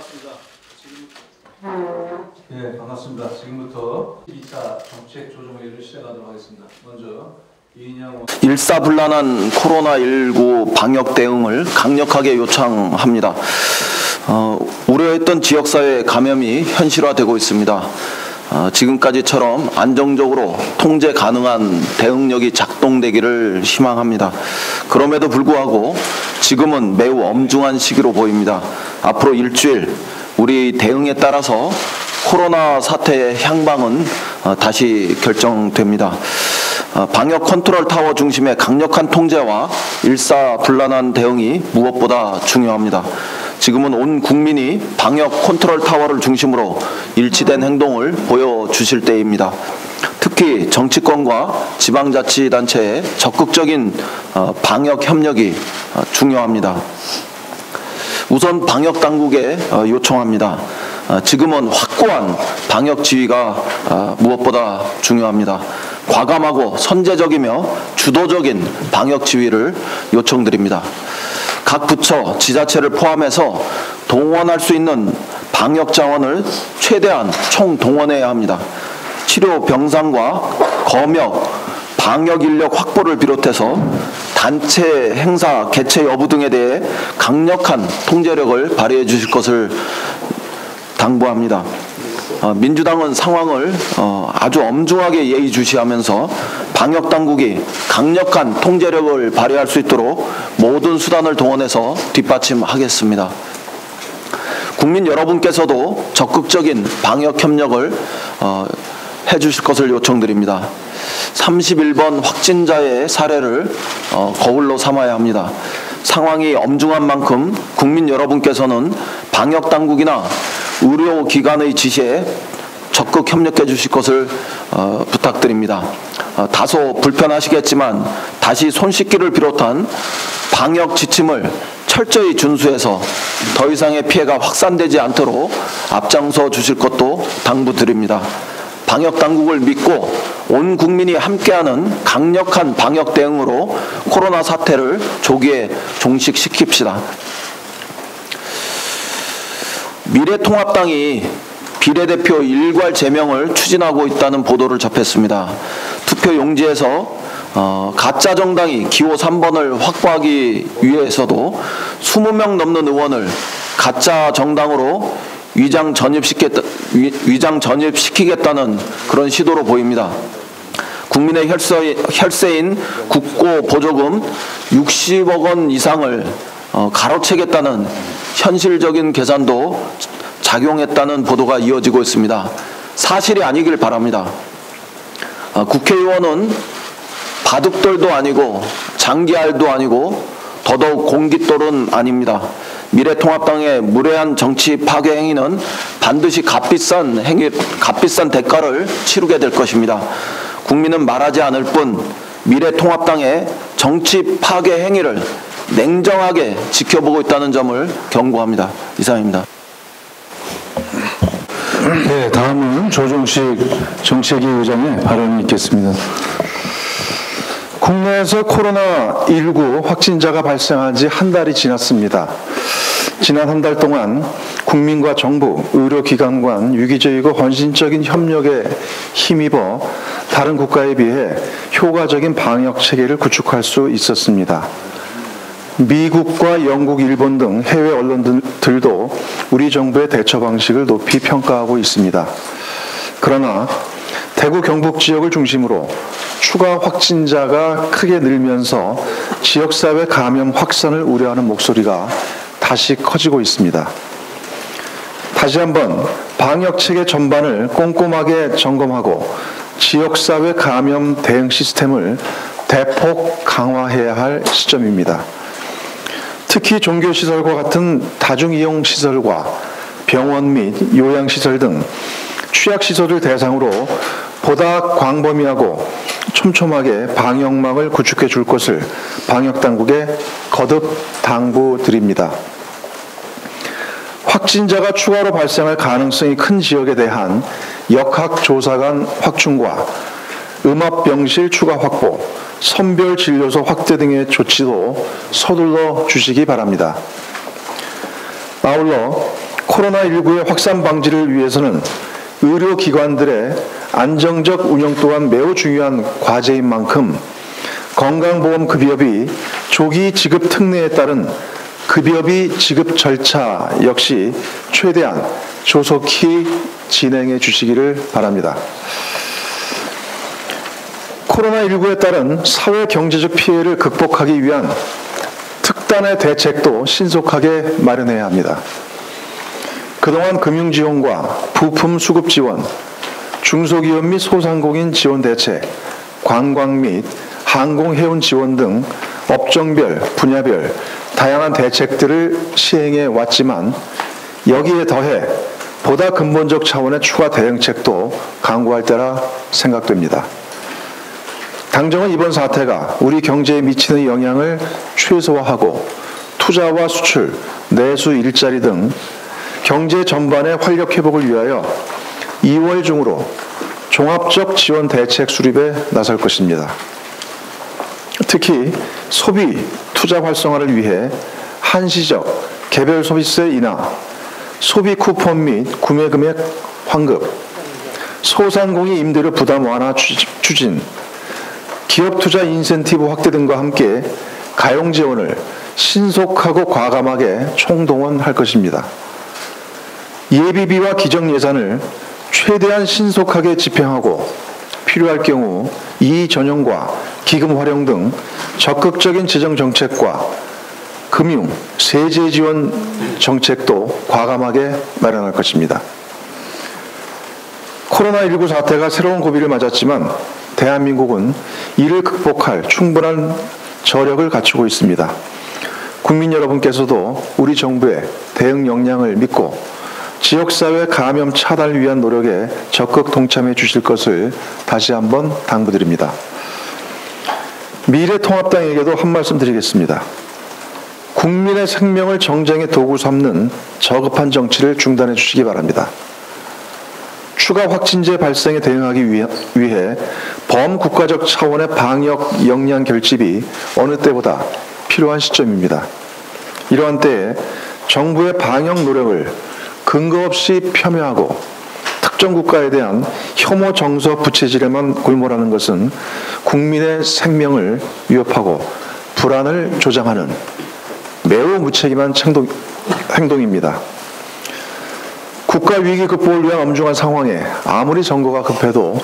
반갑습니다. 예, 반갑습니다. 지금부터 2차 정책 조정회의를 시작하도록 하겠습니다. 먼저 이인영 일사불란한 코로나19 방역 대응을 강력하게 요청합니다. 우려했던 지역사회 감염이 현실화되고 있습니다. 지금까지처럼 안정적으로 통제 가능한 대응력이 작동되기를 희망합니다. 그럼에도 불구하고 지금은 매우 엄중한 시기로 보입니다. 앞으로 일주일 우리 대응에 따라서 코로나 사태의 향방은 다시 결정됩니다. 방역 컨트롤 타워 중심의 강력한 통제와 일사불란한 대응이 무엇보다 중요합니다. 지금은 온 국민이 방역 컨트롤 타워를 중심으로 일치된 행동을 보여주실 때입니다. 특히 정치권과 지방자치단체의 적극적인 방역 협력이 중요합니다. 우선 방역 당국에 요청합니다. 지금은 확고한 방역 지휘가 무엇보다 중요합니다. 과감하고 선제적이며 주도적인 방역 지휘를 요청드립니다. 각 부처, 지자체를 포함해서 동원할 수 있는 방역 자원을 최대한 총동원해야 합니다. 치료 병상과 검역, 방역 인력 확보를 비롯해서 단체 행사 개최 여부 등에 대해 강력한 통제력을 발휘해 주실 것을 당부합니다. 민주당은 상황을 아주 엄중하게 예의주시하면서 방역당국이 강력한 통제력을 발휘할 수 있도록 모든 수단을 동원해서 뒷받침하겠습니다. 국민 여러분께서도 적극적인 방역 협력을 해주실 것을 요청드립니다. 31번 확진자의 사례를 거울로 삼아야 합니다. 상황이 엄중한 만큼 국민 여러분께서는 방역당국이나 의료기관의 지시에 적극 협력해 주실 것을 부탁드립니다. 다소 불편하시겠지만 다시 손 씻기를 비롯한 방역 지침을 철저히 준수해서 더 이상의 피해가 확산되지 않도록 앞장서 주실 것도 당부드립니다. 방역 당국을 믿고 온 국민이 함께하는 강력한 방역 대응으로 코로나 사태를 조기에 종식시킵시다. 미래통합당이 비례대표 일괄 제명을 추진하고 있다는 보도를 접했습니다. 투표 용지에서 가짜 정당이 기호 3번을 확보하기 위해서도 20명 넘는 의원을 가짜 정당으로 위장 전입시키겠다는 그런 시도로 보입니다. 국민의 혈세인 국고 보조금 60억 원 이상을 가로채겠다는 현실적인 계산도 작용했다는 보도가 이어지고 있습니다. 사실이 아니길 바랍니다. 국회의원은 바둑돌도 아니고 장기알도 아니고 더더욱 공깃돌은 아닙니다. 미래통합당의 무례한 정치 파괴 행위는 반드시 값비싼 대가를 치르게 될 것입니다. 국민은 말하지 않을 뿐 미래통합당의 정치 파괴 행위를 냉정하게 지켜보고 있다는 점을 경고합니다. 이상입니다. 네, 다음은 조정식 정책위 의장의 발언이 있겠습니다. 국내에서 코로나19 확진자가 발생한 지 한 달이 지났습니다. 지난 한 달 동안 국민과 정부, 의료기관 간 유기적이고 헌신적인 협력에 힘입어 다른 국가에 비해 효과적인 방역 체계를 구축할 수 있었습니다. 미국과 영국, 일본 등 해외 언론들도 우리 정부의 대처 방식을 높이 평가하고 있습니다. 그러나 대구 경북 지역을 중심으로 추가 확진자가 크게 늘면서 지역사회 감염 확산을 우려하는 목소리가 다시 커지고 있습니다. 다시 한번 방역체계 전반을 꼼꼼하게 점검하고 지역사회 감염 대응 시스템을 대폭 강화해야 할 시점입니다. 특히 종교시설과 같은 다중이용시설과 병원 및 요양시설 등 취약시설을 대상으로 보다 광범위하고 촘촘하게 방역망을 구축해 줄 것을 방역당국에 거듭 당부드립니다. 확진자가 추가로 발생할 가능성이 큰 지역에 대한 역학조사관 확충과 음압병실 추가 확보, 선별진료소 확대 등의 조치도 서둘러 주시기 바랍니다. 아울러 코로나19의 확산 방지를 위해서는 의료기관들의 안정적 운영 또한 매우 중요한 과제인 만큼 건강보험급여비 조기 지급 특례에 따른 급여비 지급 절차 역시 최대한 조속히 진행해 주시기를 바랍니다. 코로나19에 따른 사회 경제적 피해를 극복하기 위한 특단의 대책도 신속하게 마련해야 합니다. 그동안 금융지원과 부품 수급 지원, 중소기업 및 소상공인 지원 대책, 관광 및 항공해운 지원 등 업종별, 분야별 다양한 대책들을 시행해 왔지만 여기에 더해 보다 근본적 차원의 추가 대응책도 강구할 때라 생각됩니다. 당정은 이번 사태가 우리 경제에 미치는 영향을 최소화하고 투자와 수출, 내수 일자리 등 경제 전반의 활력 회복을 위하여 2월 중으로 종합적 지원 대책 수립에 나설 것입니다. 특히 소비, 투자 활성화를 위해 한시적 개별 소비세 인하, 소비 쿠폰 및 구매 금액 환급, 소상공인 임대료 부담 완화 추진, 기업 투자 인센티브 확대 등과 함께 가용 지원을 신속하고 과감하게 총동원할 것입니다. 예비비와 기정 예산을 최대한 신속하게 집행하고 필요할 경우 이의 전용과 기금 활용 등 적극적인 재정 정책과 금융, 세제 지원 정책도 과감하게 마련할 것입니다. 코로나19 사태가 새로운 고비를 맞았지만 대한민국은 이를 극복할 충분한 저력을 갖추고 있습니다. 국민 여러분께서도 우리 정부의 대응 역량을 믿고 지역사회 감염 차단을 위한 노력에 적극 동참해 주실 것을 다시 한번 당부드립니다. 미래통합당에게도 한 말씀 드리겠습니다. 국민의 생명을 정쟁의 도구 삼는 저급한 정치를 중단해 주시기 바랍니다. 추가 확진제 발생에 대응하기 위해 범국가적 차원의 방역 역량 결집이 어느 때보다 필요한 시점입니다. 이러한 때에 정부의 방역 노력을 근거 없이 폄훼하고 특정 국가에 대한 혐오 정서 부채질에만 골몰하는 것은 국민의 생명을 위협하고 불안을 조장하는 매우 무책임한 행동입니다. 국가 위기 극복을 위한 엄중한 상황에 아무리 선거가 급해도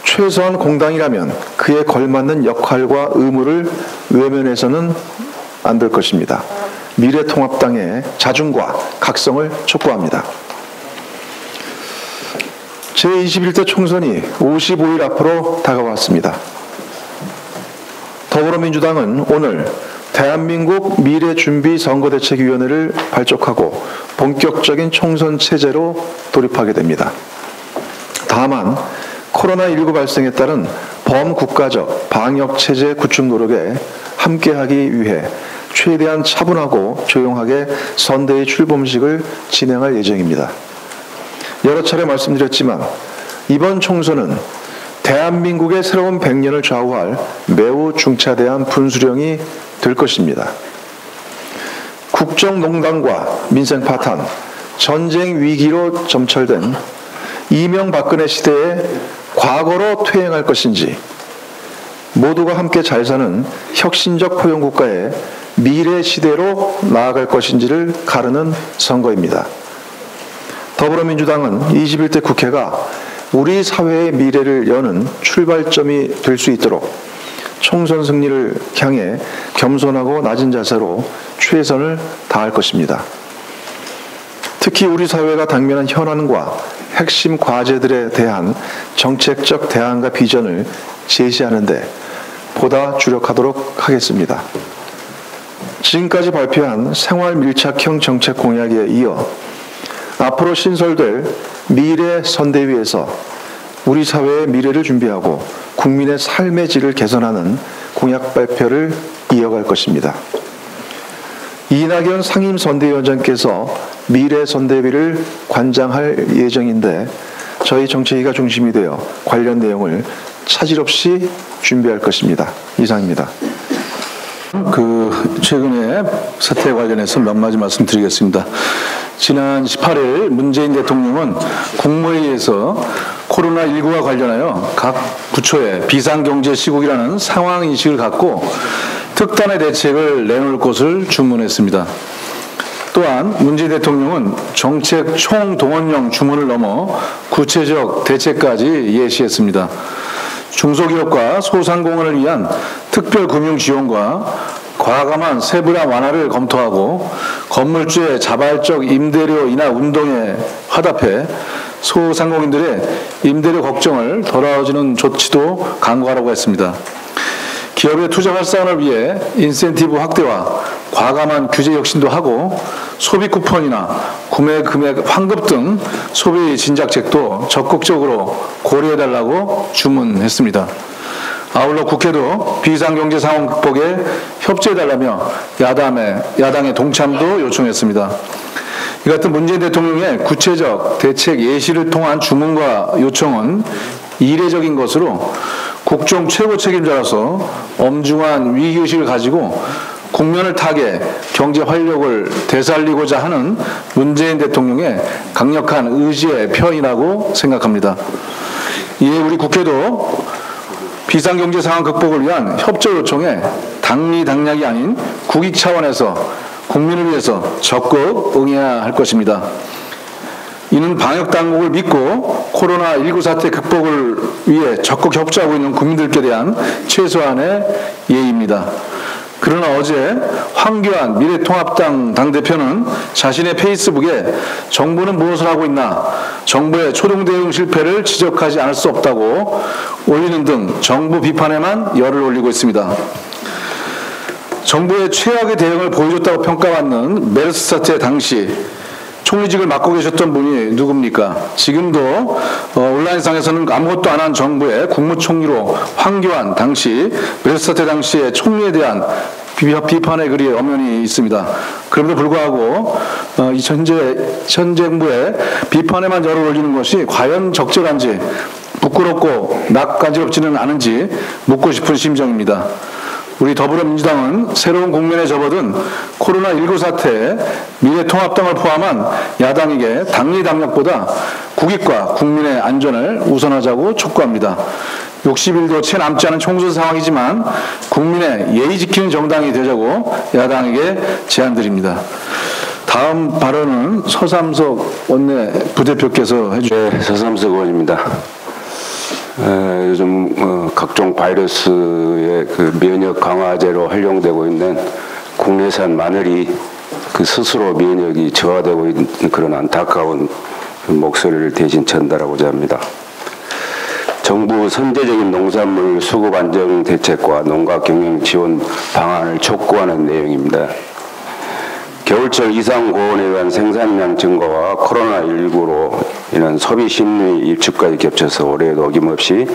최소한 공당이라면 그에 걸맞는 역할과 의무를 외면해서는 안 될 것입니다. 미래통합당의 자중과 각성을 촉구합니다. 제21대 총선이 55일 앞으로 다가왔습니다. 더불어민주당은 오늘 대한민국 미래준비선거대책위원회를 발족하고 본격적인 총선 체제로 돌입하게 됩니다. 다만 코로나19 발생에 따른 범국가적 방역체제 구축 노력에 함께하기 위해 최대한 차분하고 조용하게 선대위 출범식을 진행할 예정입니다. 여러 차례 말씀드렸지만 이번 총선은 대한민국의 새로운 100년을 좌우할 매우 중차대한 분수령이 될 것입니다. 국정농단과 민생 파탄, 전쟁 위기로 점철된 이명박근혜 시대에 과거로 퇴행할 것인지 모두가 함께 잘 사는 혁신적 포용국가의 미래 시대로 나아갈 것인지를 가르는 선거입니다. 더불어민주당은 21대 국회가 우리 사회의 미래를 여는 출발점이 될 수 있도록 총선 승리를 향해 겸손하고 낮은 자세로 최선을 다할 것입니다. 특히 우리 사회가 당면한 현안과 핵심 과제들에 대한 정책적 대안과 비전을 제시하는 데 보다 주력하도록 하겠습니다. 지금까지 발표한 생활 밀착형 정책 공약에 이어 앞으로 신설될 미래 선대위에서 우리 사회의 미래를 준비하고 국민의 삶의 질을 개선하는 공약 발표를 이어갈 것입니다. 이낙연 상임선대위원장께서 미래 선대위를 관장할 예정인데 저희 정책위가 중심이 되어 관련 내용을 차질 없이 준비할 것입니다. 이상입니다. 최근에 사태에 관련해서 몇 마디 말씀드리겠습니다. 지난 18일 문재인 대통령은 국무회의에서 코로나19와 관련하여 각 부처에 비상경제 시국이라는 상황인식을 갖고 특단의 대책을 내놓을 것을 주문했습니다. 또한 문재인 대통령은 정책 총동원령 주문을 넘어 구체적 대책까지 예시했습니다. 중소기업과 소상공인을 위한 특별금융 지원과 과감한 세분화 완화를 검토하고 건물주의 자발적 임대료 인하 운동에 화답해 소상공인들의 임대료 걱정을 덜어주는 조치도 강구하라고 했습니다. 기업의 투자 활성화를 위해 인센티브 확대와 과감한 규제 혁신도 하고 소비 쿠폰이나 구매 금액 환급 등 소비 진작책도 적극적으로 고려해달라고 주문했습니다. 아울러 국회도 비상경제 상황 극복에 협조해달라며 야당의 동참도 요청했습니다. 이 같은 문재인 대통령의 구체적 대책 예시를 통한 주문과 요청은 이례적인 것으로 국정 최고 책임자로서 엄중한 위기의식을 가지고 국면을 타개 경제 활력을 되살리고자 하는 문재인 대통령의 강력한 의지의 표현이라고 생각합니다. 이에 우리 국회도 비상경제 상황 극복을 위한 협조 요청에 당리당략이 아닌 국익 차원에서 국민을 위해서 적극 응해야 할 것입니다. 이는 방역당국을 믿고 코로나19 사태 극복을 위해 적극 협조하고 있는 국민들께 대한 최소한의 예의입니다. 그러나 어제 황교안 미래통합당 당대표는 자신의 페이스북에 정부는 무엇을 하고 있나 정부의 초동대응 실패를 지적하지 않을 수 없다고 올리는 등 정부 비판에만 열을 올리고 있습니다. 정부의 최악의 대응을 보여줬다고 평가받는 메르스 사태 당시 총리직을 맡고 계셨던 분이 누굽니까? 지금도 온라인상에서는 아무것도 안 한 정부의 국무총리로 황교안 당시 메르스 사태 당시의 총리에 대한 비판의 글이 엄연히 있습니다. 그럼에도 불구하고 현재 정부의 비판에만 열을 올리는 것이 과연 적절한지 부끄럽고 낯간지럽지는 않은지 묻고 싶은 심정입니다. 우리 더불어민주당은 새로운 국면에 접어든 코로나19 사태에 미래통합당을 포함한 야당에게 당리당략보다 국익과 국민의 안전을 우선하자고 촉구합니다. 60일도 채 남지 않은 총선 상황이지만 국민의 예의 지키는 정당이 되자고 야당에게 제안드립니다. 다음 발언은 서삼석 원내 부대표께서 해주세요. 네, 서삼석 의원입니다. 요즘 각종 바이러스의 면역 강화제로 활용되고 있는 국내산 마늘이 스스로 면역이 저하되고 있는 그런 안타까운 목소리를 대신 전달하고자 합니다. 정부 선제적인 농산물 수급 안정 대책과 농가 경영 지원 방안을 촉구하는 내용입니다. 겨울철 이상 고온에 의한 생산량 증가와 코로나19로 인한 소비 심리 일축까지 겹쳐서 올해에도 어김없이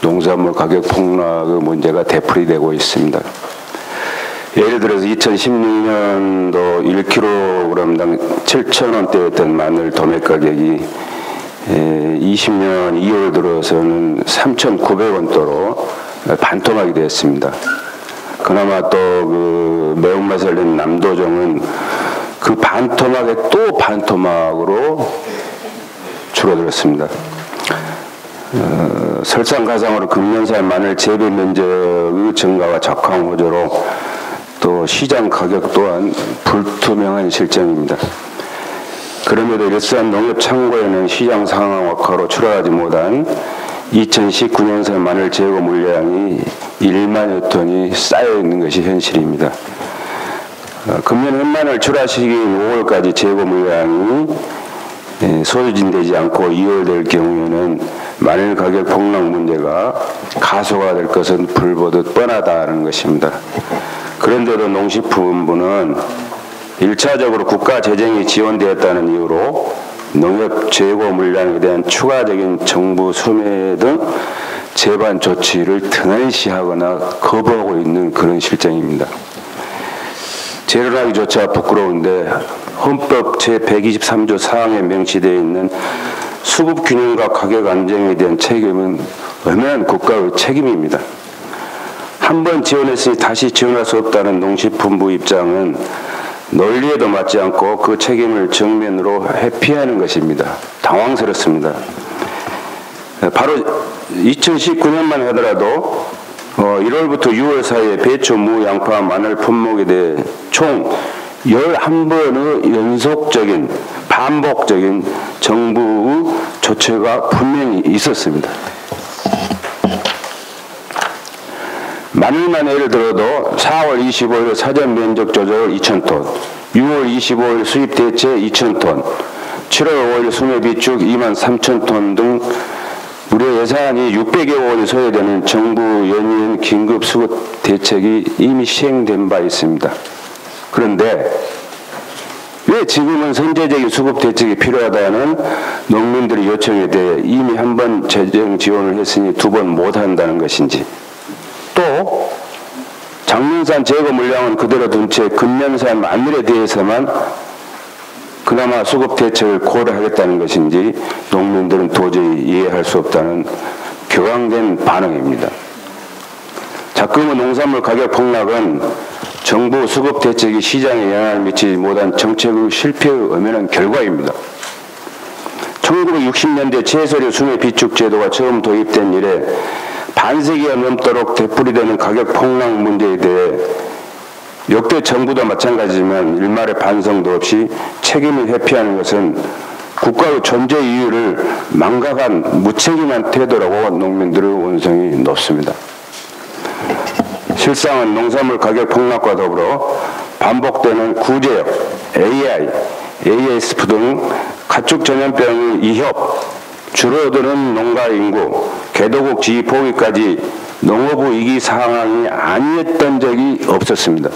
농산물 가격 폭락의 문제가 되풀이되고 있습니다. 예를 들어서 2016년도 1kg당 7,000원대였던 마늘 도매 가격이 20년 2월 들어서는 3,900원대로 반토막이 되었습니다. 그나마 또 매운맛을 낸 남도종은 그 반토막에 또 반토막으로 줄어들었습니다. 설상가상으로 금년산 마늘 재배 면적의 증가와 적황 호조로 또 시장 가격 또한 불투명한 실정입니다. 그럼에도 일산 농협창고에는 시장 상황 악화로 출하하지 못한 2019년산 마늘 재고 물량이 1만여 톤이 쌓여있는 것이 현실입니다. 금년 햇마늘 출하 시기인 5월까지 재고 물량이 소진되지 않고 2월 될 경우에는 마늘 가격 폭락 문제가 가소화될 것은 불보듯 뻔하다는 것입니다. 그런데도 농식품부는 1차적으로 국가 재정이 지원되었다는 이유로 농협 재고 물량에 대한 추가적인 정부 소매 등 제반 조치를 등한시하거나 거부하고 있는 그런 실정입니다. 재론하기조차 부끄러운데 헌법 제123조 4항에 명시되어 있는 수급균형과 가격 안정에 대한 책임은 엄연한 국가의 책임입니다. 한 번 지원했으니 다시 지원할 수 없다는 농식품부 입장은 논리에도 맞지 않고 그 책임을 정면으로 회피하는 것입니다. 당황스럽습니다. 바로 2019년만 하더라도 1월부터 6월 사이에 배추, 무, 양파, 마늘 품목에 대해 총 11번의 연속적인 반복적인 정부의 조처가 분명히 있었습니다. 마늘만 예를 들어도 4월 25일 사전 면적 조절 2,000톤, 6월 25일 수입 대체 2,000톤, 7월 5일 수매 비축 23,000톤 등 무려 예산이 600여 원이 소요되는 정부 연이은 긴급 수급 대책이 이미 시행된 바 있습니다. 그런데 왜 지금은 선제적인 수급 대책이 필요하다는 농민들의 요청에 대해 이미 한 번 재정 지원을 했으니 두 번 못한다는 것인지, 또 작년산 재고 물량은 그대로 둔 채 금년산 마늘에 대해서만 그나마 수급 대책을 고려하겠다는 것인지 농민들은 도저히 이해할 수 없다는 격앙된 반응입니다. 작금의 농산물 가격 폭락은 정부 수급 대책이 시장에 영향을 미치지 못한 정책의 실패의 엄연한 결과입니다. 1960년대 채소류 수매 비축 제도가 처음 도입된 이래 반세기가 넘도록 되풀이되는 가격 폭락 문제에 대해 역대 정부도 마찬가지지만 일말의 반성도 없이 책임을 회피하는 것은 국가의 존재 이유를 망각한 무책임한 태도라고 농민들의 원성이 높습니다. 실상은 농산물 가격 폭락과 더불어 반복되는 구제역, AI, ASF 등 가축 전염병의 위협, 줄어드는 농가 인구, 개도국 지위 포기까지 농업 위기 상황이 아니었던 적이 없었습니다.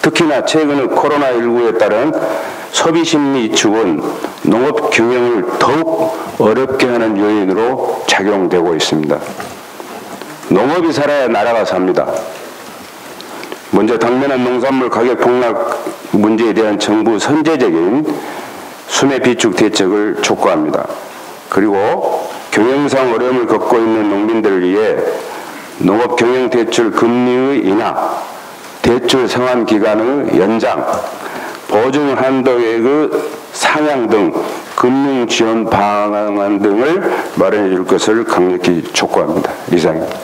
특히나 최근의 코로나19에 따른 소비 심리 위축은 농업 경영을 더욱 어렵게 하는 요인으로 작용되고 있습니다. 농업이 살아야 나라가 삽니다. 먼저 당면한 농산물 가격 폭락 문제에 대한 정부 선제적인 수매 비축 대책을 촉구합니다. 그리고 경영상 어려움을 겪고 있는 농민들을 위해 농업 경영 대출 금리의 인하, 대출 상환 기간의 연장, 보증 한도액의 상향 등 금융 지원 방안 등을 마련해 줄 것을 강력히 촉구합니다. 이상입니다.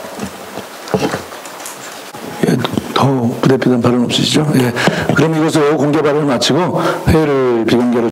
예, 더 부대표단 발언 없으시죠? 예. 그럼 이것으로 공개 발언을 마치고 회의를 비공개로